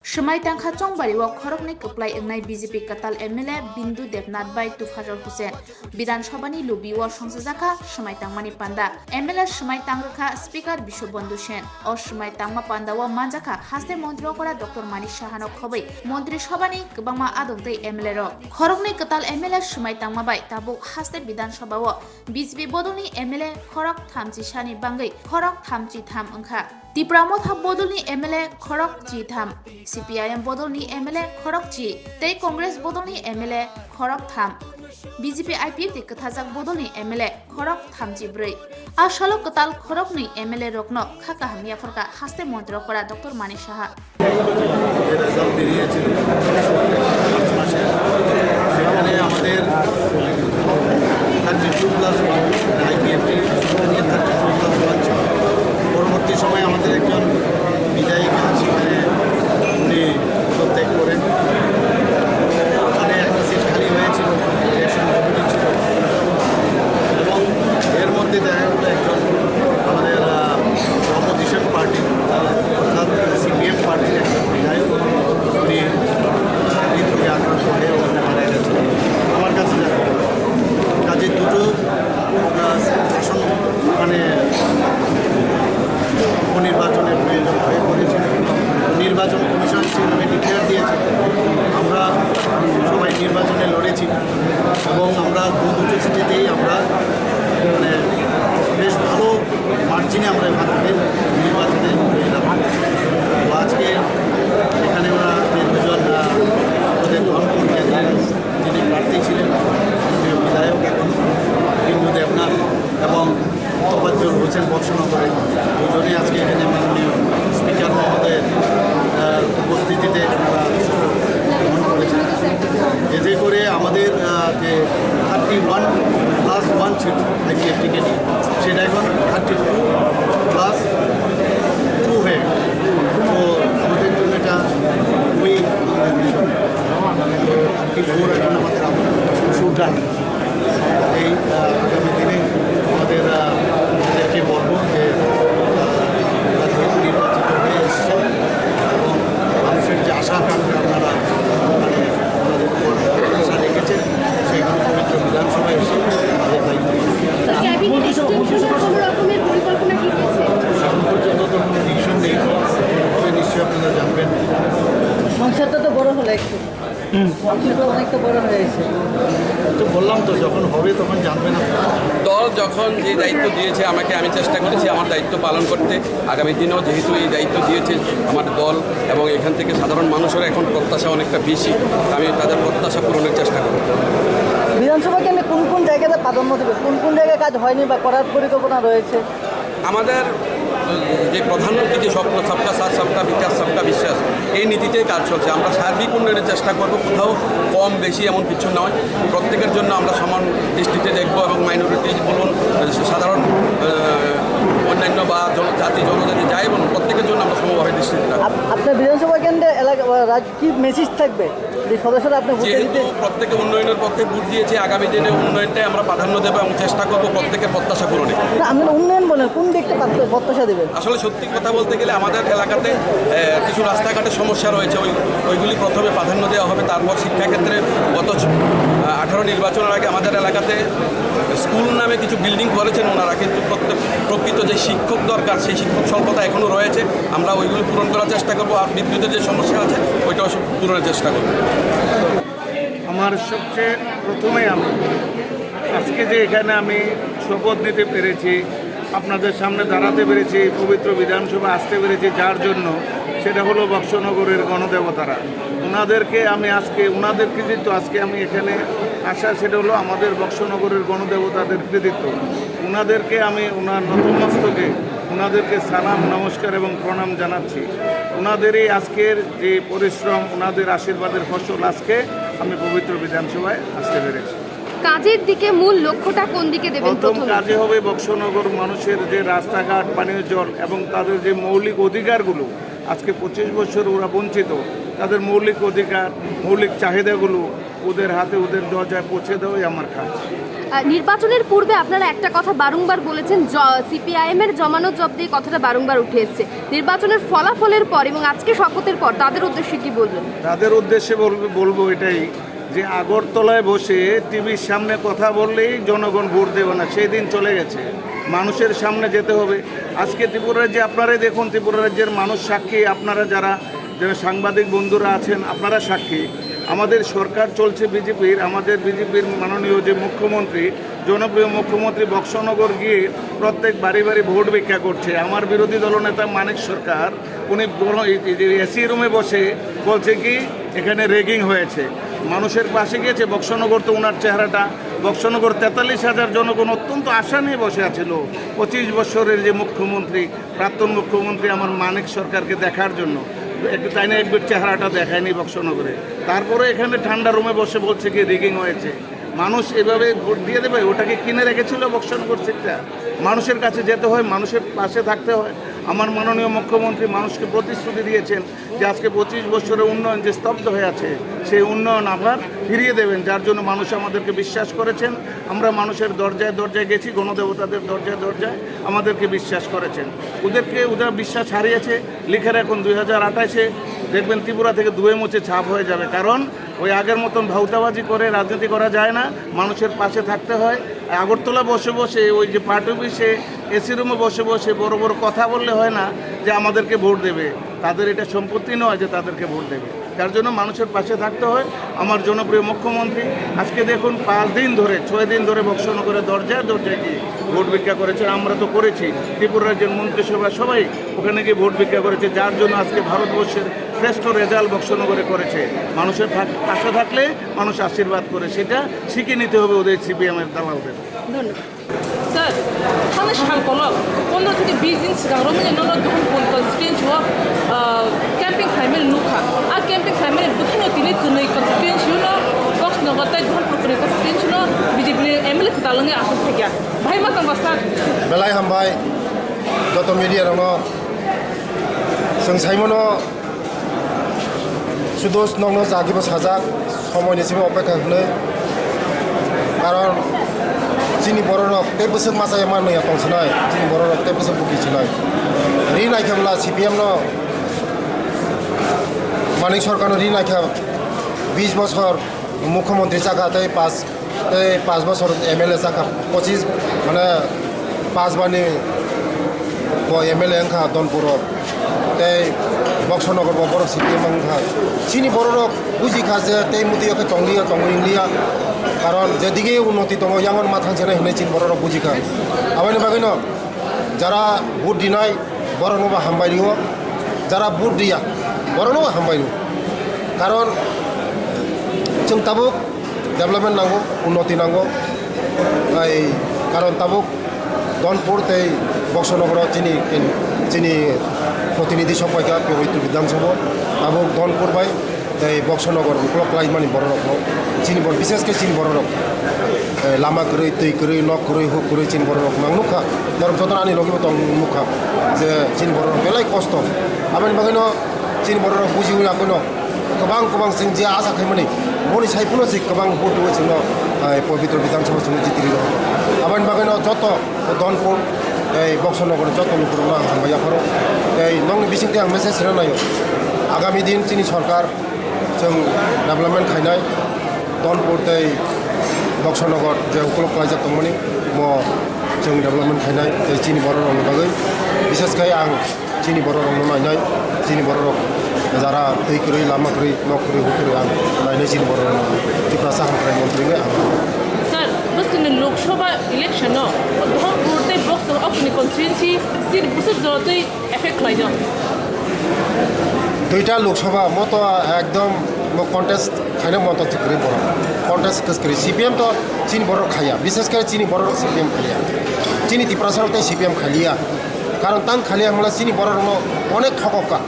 Shumai tangkha chongbari wa khorokni kuplai engnai BJP Katal MLA Bindu Devnath bai Tufazol Hussein Bidan Sabhani lubi wa songsajaka shumai tangmani panda MLA shumai tangrakha Speaker Bishobandhu Sen o shumai tangma panda wa manjaka haste mantri kora Dr. Manish Sahano khobai mantri sabhani kwbangma adongtei MLA ro khorokni Katal MLA shumai tangma bai tabuk haste Bidan Sabha o BJP bodolni MLA khorok thamchi sani bangai khorok thamchi tham angkha Tipramotha bodolni MLA khorok chi tham CPIM bodolni MLA khorok chi tei Congress bodolni MLA khorok tham BJP IPF kathajak bodolni MLA khorok thamchi brei asalo katal khorokni MLA rokno khaka hamia forka haste mantri kora Dr. Manish Saha result বেরিয়েছিল March মাসে সেখানে আমাদের 32+1 IPFT নিয়ে 32+1 ছিল পরবর্তী সময়ে আমাদের একজন বিধায়িকা সেখানে উনি পদত্যাগ করেন ওখানে একটা সিট খালি হয়েছিল ইলেকশন কমিটি ছিল এবং এর মধ্যে দেখা গেল একজন আমাদের অপোজিশন পার্টি অর্থাৎ সিপিএম পার্টির একজন বিধায়ক উনি হৃদরোগে আক্রান্ত হয়ে ওখানে মারা গেছেন আমার কাছে দেখা গেল কাজে দুটো শাসন মানে উপনির্বাচনের প্রয়োজন হয়ে পড়েছিল নির্বাচন কমিশন সেভাবে ডিক্লেয়ার দিয়েছে আমরা সবাই নির্বাচনে লড়েছি এবং আমরা দুটো সিটিতেই আমরা মানে বেশ ভালো মার্জিনে আমরা ভারতের নির্বাচনে এলাম তো আজকে এখানে ওরা যে দুজন ওদের ধনপুর কেন্দ্রের যিনি প্রার্থী ছিলেন মাননীয় বিধায়ক এখন বিন্দু দেবনাথ এবং তোফাজ্জল হোসেন বক্সনগরের দুজনেই আজকে এখানে মাননীয় স্পিকার মহোদয়ের উপস্থিতিতে ওরা গ্রহণ করেছেন এতে করে আমাদের যে 31+1 ছিল আইপিএফটিকে নিয়ে সেটা এখন 32+2 হয়ে গেল তো আমাদের জন্য এটা খুবই 34 এখন আমাদের সুদান এই আগামী দিনে আমাদের এদেরকে বলবো যে নির্বাচিত হয়ে এসছে এবং মানুষের যে আশা আকাঙ্ক্ষা আপনারা মানে আমাদের উপর আশা রেখেছেন সেগুলো পবিত্র বিধানসভায় এসে তাদের দায়িত্ব এখন পর্যন্ত তো কোনো ডিসিশন নেই তবে নিশ্চয়ই আপনারা জানবেন সংসারটা তো বড় হলো একটু সংসারটা অনেকটা বড় হয়েছে তো বললাম তো যখন হবে তখন জানবেন আপনারা দল যখন যে দায়িত্ব দিয়েছে আমাকে আমি চেষ্টা করেছি আমার দায়িত্ব পালন করতে আগামী দিনেও যেহেতু এই দায়িত্ব দিয়েছে আমার দল এবং এখান থেকে সাধারণ মানুষের এখন প্রত্যাশা অনেকটা বেশি আমি তাদের প্রত্যাশা পূরণের চেষ্টা করব বিধানসভা কেন্দ্রে কোন কোন জায়গাতে প্রাধান্য দেবে কোন কোন জায়গায় কাজ হয়নি বা করার পরিকল্পনা রয়েছে আমাদের যে প্রধানমন্ত্রী যে স্বপ্ন সবকা সাথ সবকা বিকাশ সবকা বিশ্বাস এই নীতিতেই কাজ চলছে আমরা সার্বিক উন্নয়নের চেষ্টা করব কোথাও কম বেশি এমন কিছু নয় প্রত্যেকের জন্য আমরা সমান দৃষ্টিতে দেখব এবং মাইনরিটি বলুন সাধারণ অন্যান্য বা জাতি জনজাতি যাই বলুন প্রত্যেকের জন্য আমরা সমভাবে দৃষ্টিতে রাখব আপনার বিধানসভা কেন্দ্রে এলাকা কি মেসেজ থাকবে যে সদস্যরা আপনি যেহেতু প্রত্যেকে উন্নয়নের পক্ষে ভোট দিয়েছে আগামী দিনে উন্নয়নটাই আমরা প্রাধান্য দেবো এবং চেষ্টা করবো প্রত্যেকের প্রত্যাশা পূরণে আপনারা উন্নয়ন বলেন কোন দিকটা প্রত্যাশা দেবেন আসলে সত্যি কথা বলতে গেলে আমাদের এলাকাতে কিছু রাস্তাঘাটের সমস্যা রয়েছে ওইগুলি প্রথমে প্রাধান্য দেওয়া হবে তারপর শিক্ষাক্ষেত্রে গত 18 নির্বাচনের আগে আমাদের এলাকাতে স্কুল নামে কিছু বিল্ডিং করেছেন ওনারা কিন্তু প্রকৃত যে শিক্ষক দরকার সেই শিক্ষক স্বল্পতা এখনও রয়েছে আমরা ওইগুলি পূরণ করার চেষ্টা করবো আর বিদ্যুতের যে সমস্যা আছে ওইটাও পূরণের চেষ্টা করবো আমার সবচেয়ে প্রথমে আমি আজকে যে এখানে আমি শপথ নিতে পেরেছি আপনাদের সামনে দাঁড়াতে পেরেছি পবিত্র বিধানসভা আসতে পেরেছি যার জন্য সেটা হলো বক্সনগরের গণদেবতারা ওনাদেরকে আমি আজকে ওনাদের কৃতিত্ব আজকে আমি এখানে আসা সেটা হলো আমাদের বক্সনগরের গণদেবতাদের কৃতিত্ব ওনাদেরকে আমি ওনার নতমস্তকে ওনাদেরকে সালাম নমস্কার এবং প্রণাম জানাচ্ছি ওনাদেরই আজকের যে পরিশ্রম ওনাদের আশীর্বাদের ফসল আজকে আমি পবিত্র বিধানসভায় আসতে পেরেছি কাজের দিকে মূল লক্ষ্যটা কোন দিকে দেবেন প্রথম কাজে হবে বক্সনগর মানুষের যে রাস্তাঘাট পানীয় জল এবং তাদের যে মৌলিক অধিকারগুলো আজকে 25 বছর ওরা বঞ্চিত তাদের মৌলিক অধিকার মৌলিক চাহিদাগুলো ওদের হাতে ওদের দরজায় পৌঁছে দেওয়াই আমার কাজ নির্বাচনের পূর্বে আপনারা একটা কথা বারংবার বলেছেন, সিপিআইএম এর জমানত জব্দ এই কথাটা বারংবার উঠে এসেছে। নির্বাচনের ফলাফলের পর এবং আজকে শপথের পর তাদের উদ্দেশ্যে কি বলবেন? তাদের উদ্দেশ্যে বলবো এটাই যে আগরতলায় বসে টিভির সামনে কথা বললেই জনগণ ভোট দেবে না, সেই দিন চলে গেছে। মানুষের সামনে যেতে হবে। আজকে ত্রিপুরা রাজ্যে আপনারাই দেখুন, ত্রিপুরা রাজ্যের মানুষ সাক্ষী, আপনারা যারা সাংবাদিক বন্ধুরা আছেন আপনারা সাক্ষী। আমাদের সরকার চলছে বিজেপির, আমাদের বিজেপির মাননীয় যে মুখ্যমন্ত্রী, জনপ্রিয় মুখ্যমন্ত্রী বক্সনগর গিয়ে প্রত্যেক বাড়ি বাড়ি ভোট ভিক্ষা করছে। আমার বিরোধী দলনেতা মানিক সরকার উনি এসি রুমে বসে বলছে কি এখানে রেগিং হয়েছে। মানুষের পাশে গিয়েছে। বক্সনগর তো ওনার চেহারাটা, বক্সনগর 43,000 জনগণ অত্যন্ত আশা নিয়ে বসে আছিল 25 বছরের যে মুখ্যমন্ত্রী, প্রাক্তন মুখ্যমন্ত্রী আমার মানিক সরকারকে দেখার জন্য। একটু তাই না, একবার চেহারাটা দেখায়নি বক্সনগরে। তারপরে এখানে ঠান্ডা রুমে বসে বলছে কি রেগিং হয়েছে। মানুষ এভাবে ভোট দিয়ে দেবে? ওটাকে কিনে রেখেছিল বক্সনগর সিটটা। মানুষের কাছে যেতে হয়, মানুষের পাশে থাকতে হয়। আমার মাননীয় মুখ্যমন্ত্রী মানুষকে প্রতিশ্রুতি দিয়েছেন যে আজকে 25 বছরের উন্নয়ন যে স্তব্ধ হয়ে আছে সেই উন্নয়ন আবার ফিরিয়ে দেবেন, যার জন্য মানুষ আমাদেরকে বিশ্বাস করেছেন। আমরা মানুষের দরজায় দরজায় গেছি, গণদেবতাদের দরজায় দরজায় আমাদেরকে বিশ্বাস করেছেন। ওদের বিশ্বাস হারিয়েছে। লিখে রাখুন 2028-এ দেখবেন ত্রিপুরা থেকে ধুয়ে মুছে ছাপ হয়ে যাবে। কারণ ওই আগের মতন ভাউতাবাজি করে রাজনীতি করা যায় না, মানুষের পাশে থাকতে হয়। আগরতলা বসে বসে ওই যে পার্টি অফিসে এসি রুমে বসে বসে বড় বড় কথা বললে হয় না যে আমাদেরকে ভোট দেবে। তাদের এটা সম্পত্তি নয় যে তাদেরকে ভোট দেবে। তার জন্য মানুষের পাশে থাকতে হয়। আমার জনপ্রিয় মুখ্যমন্ত্রী আজকে দেখুন 6 দিন ধরে বক্সনগরে দরজায় দরজায় গিয়ে ভোট ভিক্ষা করেছে। আমরা তো করেছি, ত্রিপুরা রাজ্যের মন্ত্রিসভা সবাই ওখানে গিয়ে ভোট ভিক্ষা করেছে, যার জন্য আজকে ভারতবর্ষের শ্রেষ্ঠ রেজাল্ট বক্সনগরে করেছে। মানুষের পাশে থাকলে মানুষ আশীর্বাদ করে, সেটা শিখে নিতে হবে ওদের সিপিএমের দালালদের। ধন্যবাদ। স্যার थांनाय सानखौल' 15 থেকে 20 दिन सिगां रमनि नन दुखुन कन्स्टिट्युएन्सिआव कैम्पिं खालामनाय नुखा आ कैम्पिं खालामनाय बुखिनो दिनै गोनै कन्स्टिट्युएन्सिआवनो बक्सनगर ताय धनपुरनि कन्स्टिट्युएन्सिआवनो बिजेपिनि एमएलए दालांनि आसन फैया भाई मा थांबा स्যার बेलाय हामबाय যত মিডিয়া दङ जों साइमनो শুধু নগ্ন জাগিব সাজাক সময়निसिम अपेक्षा खालामनो कारण जोंनि बर' राव बे बोसोर मासाया मानैया दंसोनाय जोंनि बर' राव बे बोसोर बुखिसोनाय रि नायखाब्ला सिपिएमनो मानिक सरकारनो रि नायखा 20 বছর मुख्यमंत्री जागा 5 বছর एमएलए जागा 25 মানে 5 बारनि एमएलए अंखा दनपुर बक्सनगर बर' सिपिएम अंखा जोंनि बर' राव बुजिखा जे तै मुदियाखै टंलिया कारण जेदिকে উন্নতি दङ यामन मा थांसेनाय होननाय जों बर' राव बुजिखा आबायनि बागैनो যারা ভোট দিনাय बर'नोबो हामबायनो যারা ভোট দিয়া बर'नोबो हामबायनो कारण जों ताबुक डेभेलपमेन्ट नांगौ उन्नति नांगौ कारण ताबुक दनपुर तै बक्सनगराव जोंनि प्रतिनिधि सभाया पवित्र विधानसभा ताबुक दनपुर बाय तै बक्सनगर उख्लक लाइमानि बर' राव जोंनि बर' बिसेसके जोंनि बर' राव लामा गरै दै गरै न गरै हुक गरै जोंनि बर' राव नांनुखा धर जतनानि लगिबो दं नुखा जे जोंनि बर' राव बेलाय खस्थ' आबायनि बागैनो जोंनि बर' राव बुजियाखैनो गोबां जों जे आसा खालामोन मनि साइफुनो जे गोबां भोट होयो जोंनो पवित्र विधानसभा जों जितिरि दं आबायनि बागैनो जत दनपुर बक्सनगर जत नुपुरनो आं हामबायाफोर नंनि बिसिंथि आं मेसेज होनायो आगामी दिन जोंनि सरकार जों डेभेलपमेन्ट खालामनाय दनपुर तै बक्सनगर जे उख्लक लाइजाक दंमोन म जों डेभेलपमेन्ट खालामनाय जोंनि बर' रावनि बागै बिसेसकै आं जोंनि बर' रावनो नायनाय जोंनि बर' राव যারা दै गरै लामा गरै न गरै हुक गरै आं नायनाय जोंनि बर' राव त्रिपुरा साहामफ्राय मन्त्रिनो आं স্যার बोसोरनि लोकसभा इलेक्शनाव धनपुर तै बक्सनगर अपनी कन्स्टिट्युएन्सि सिट बोसोर जतै एफेक्ट खालामदों दुईटा लोकसभा म त एकदम म कन्टेस्ट खाइन म त थिक्रै बर' कन्टेस्ट कसकरी सिपिएम त चिनी बर' खाया विशेष गरी चिनी बर' सिपिएम खालिया चिनी त्रिपुरा सरकार तै सिपिएम खालिया कारण तां खालिया मलाई चिनी बर' अनेक ठगका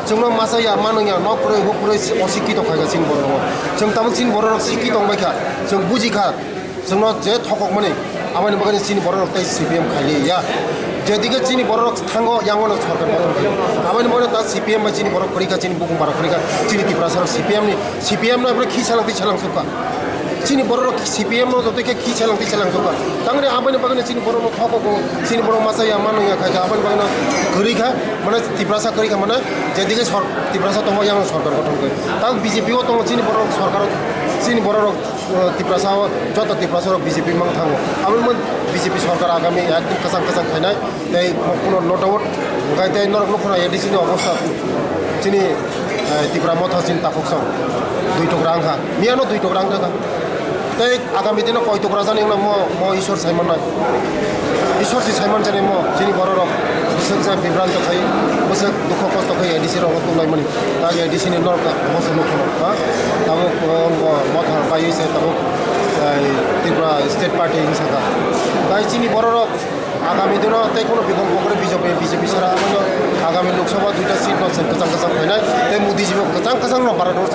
जोंनो मासाया मानैया न गरै हुक गरै अशिक्षित खायगा चिनी बर' जों ताबुक चिनी बर' शिक्षित दंबायखा जों बुजिखा जोंनो जे ठगक माने आबायनि बागैनो चिनी बर' तै सिपिएम खालिया যেদিকে চিনি বড় থাঙ্গো ইয়াঙ্গনো সরকার গঠন করে আবার মনে তা সিপিএম বা চিনি বড় খরিকা চিনি বুকুম বারা খরিকা চিনি ত্রিপুরা সরকার সিপিএম না আমরা খি সালাং সুকা চিনি বড় সিপিএম যতকে খি সালাং সুকা তাংরে আবানি বাগানে চিনি বড় থকো চিনি বড় মাসাইয়া মানইয়া খাইকা আবানি বাগানে খরিকা মানে ত্রিপুরা খরিকা মানে যেদিকে ত্রিপুরা দङ ইয়াং সরকার গঠন করে তা বিজেপিও দङ চিনি বড় সরকার চিনি বড় ত্রিপুরা যত ত্রিপুরা বিজেপি মাং থাঙ্গো আবার বিজেপি সরকার আগামী একদম কাঁচাং খাইনাই এই কোনো নো ডাউট গাইতে নরক নখনা এডিসিনি অবস্থা চিনি ত্রিপুরা মথা চিনি তাফকসং 2 টুকরা আংহা মিয়ানো 2 টুকরা আংকা তাই আগামী দিনে কয় টুকরা জানি না ম ঈশ্বর সাইমন নাই ঈশ্বর সি সাইমন জানি ম চিনি বড় রক বসে বিভ্রান্ত খাই বসে দুঃখ কষ্ট খাই এডিসি রক তুলাই মানি তাই এডিসিনি নরক বসে নখনো হ্যাঁ তাবো মথা পাইছে তাবো ত্রিপুরা স্টেট পার্টি হিংসাকা তাই চিনি বড় রক আগামী দিনও তাই কোনো বিকল্প করে বিজেপি ছাড়া আমাদের আগামী লোকসভা 2টা সিট কাঁচাং খাইনাই তাই মোদিজি কাঁচাং ভারতবর্ষ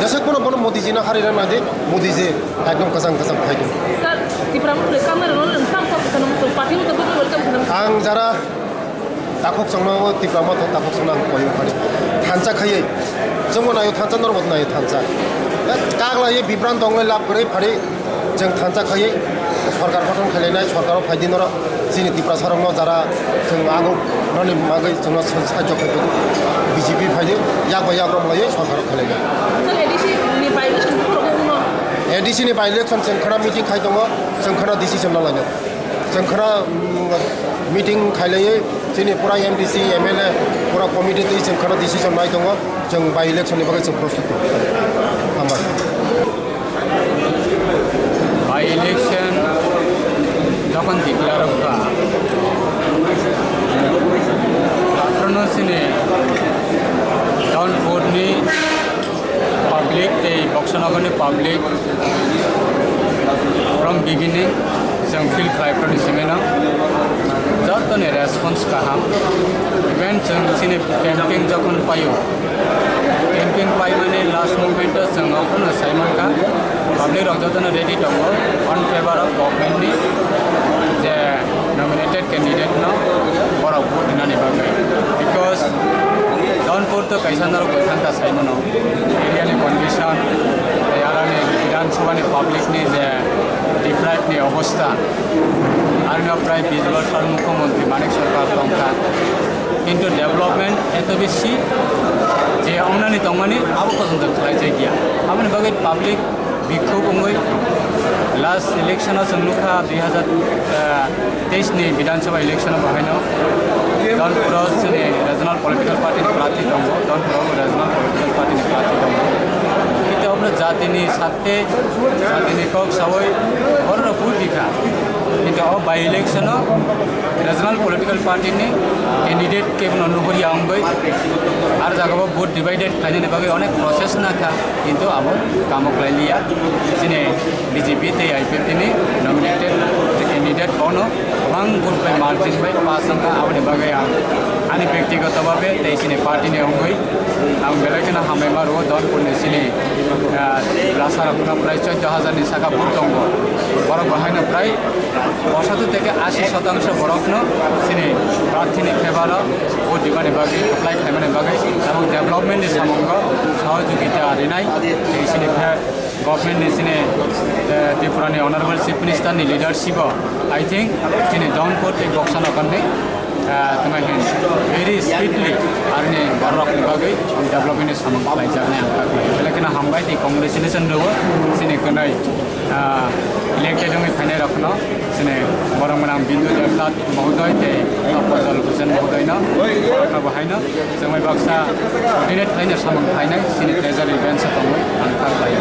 जैसे কোনো বড় মোদিজি না হারিয়ে না দে মোদিজি একদম কাঁচাং খাইদों Sir, di Pramukule kamar nol tang kok kana mutu party mutu betul welcome kana. आं जरा ताखक संनांगौ टिप्रामा तो ताखक संनांग कयो फारि थानसा खायै जों नायो थानसा नरबत नायो थानसा कागलायै बिब्रान दङै लाब गरै फारि जों थानसा खायै सरकार गठन खालायनाय सरकाराव फायदिनर जोंनि टिप्रा सारंनो जारा जों आगौ ननि मागै जों साहाय्य खायदो बिजेपि फायदो याग्रम लायै सरकाराव खालायनाय Sir, edisi ni by election program no. एडिसिनि बाय इलेक्शन जों खना मिटिं खाय दङ जों खना डिसिसन लायनो जों खना मिटिं खायलायै जोंनि पुरा एमडिसि एमएलए पुरा कमिटि जों खना डिसिसन नाय दङ जों बाय इलेक्शननि बागै जों प्रस्तुत हामबाय बाय इलेक्शन যখন ডিক্লেয়ার হওয়া আফ্রনসিনে ডাউনফোর্ডনি পাবলিক এই বক্সনগরनि পাবলিক फ्रम बिगिनिं जों फिल खालामनानै सिमेना जतने रेसपन्स गाहाम इभेन जों दिनै केम्पिं जखन पायो केम्पिं पाइमाने लास्ट मुभमेन्ट जों अखनो साइमनका पाब्लिक रंजतने रेडि दङ अन फेभार अफ गभर्नमेन्टनि जे नमिनेटेड कैंडिडेट न बराव भोट होनानै बागै बिकज डाउनफोर तो कैसानर कैसानता साइमनो एरियानि कन्डिशन यारानि विधानसभानि पाब्लिकनि जे डिप्राइभनि अवस्था आरो प्राय 20 बोसोर मुख्यमंत्री मानिक सरकार दंखा किन्तु डेभलपमेन्ट एत बेसि जे आउनानि दंमानि आबो पसन्द खालायजाय गैया आमनि बागै पाब्लिक बिक्षोभ अंगै लास्ट इलेक्शन जों नुखा 2023 नि विधानसभा इलेक्शन बाहायनो डाउनफोराव जोंनि रिजनल पलिटिकल पार्टीनि प्रार्थी दङ डाउनफोराव रिजनल पलिटिकल पार्टीनि प्रार्थी दङ কিন্তু আমরা জাতিनि साथे जातिनि कक सबै बरनो भोट दिखा কিন্তু बाय इलेक्शन रिजनल पलिटिकल पार्टीनि कैंडिडेट के नुहरी आंगै आरो जागाबो भोट डिवाइडेड खायनि बागै अनेक प्रसेस नाखा किन्तु अब कामक लायलिया दिनै बीजेपी ते आईपीएफनि नमिनेटेड कैंडिडेट बनो गोबां भोट बाय मार्जिन बाय पास अंका आबनि बागै आंनि व्यक्तिगत भावे तेसिनि पार्टीनि अंगै आं बेलायखौनो हामबायमा रो डाउनफोरनि सिनि रासारफोरा प्राय 14,000 नि साखा भोट दङ बरक बाहायनो प्राय 75 থেকে 80% बरकनो सिनि प्रार्थीनि फेभार भोट दिबानि बागै एप्लाइ खालामनाय बागै आरो डेभलपमेन्टनि सामंग सहयोगिता आरिनाय सिनि गभर्नमेन्टनि सिनि त्रिपुरानि अनारेबल चिफ मिनिस्टारनि लिडारशिप आई थिंक सिनि डाउनफोर एक बक्सन अकन्ने तुम्हें वेरी स्पीडली आरने बरकनि बागै डेभलपमेन्टनि सामंग खालायजानाय लेकिन हामबाय दि कंग्रेचुलेसन दङ सिनि गनै इलेक्टेड में फाइनाल रखना सिने बरमनाम बिंदु देवनाथ महोदय ते फजल हुसैन महोदय न बरकना बहायना जोंनि बाक्सा कोर्डिनेट फाइनाल सामंग फाइनाल सिनि ट्रेजारि बेन्च दङ आं खालायो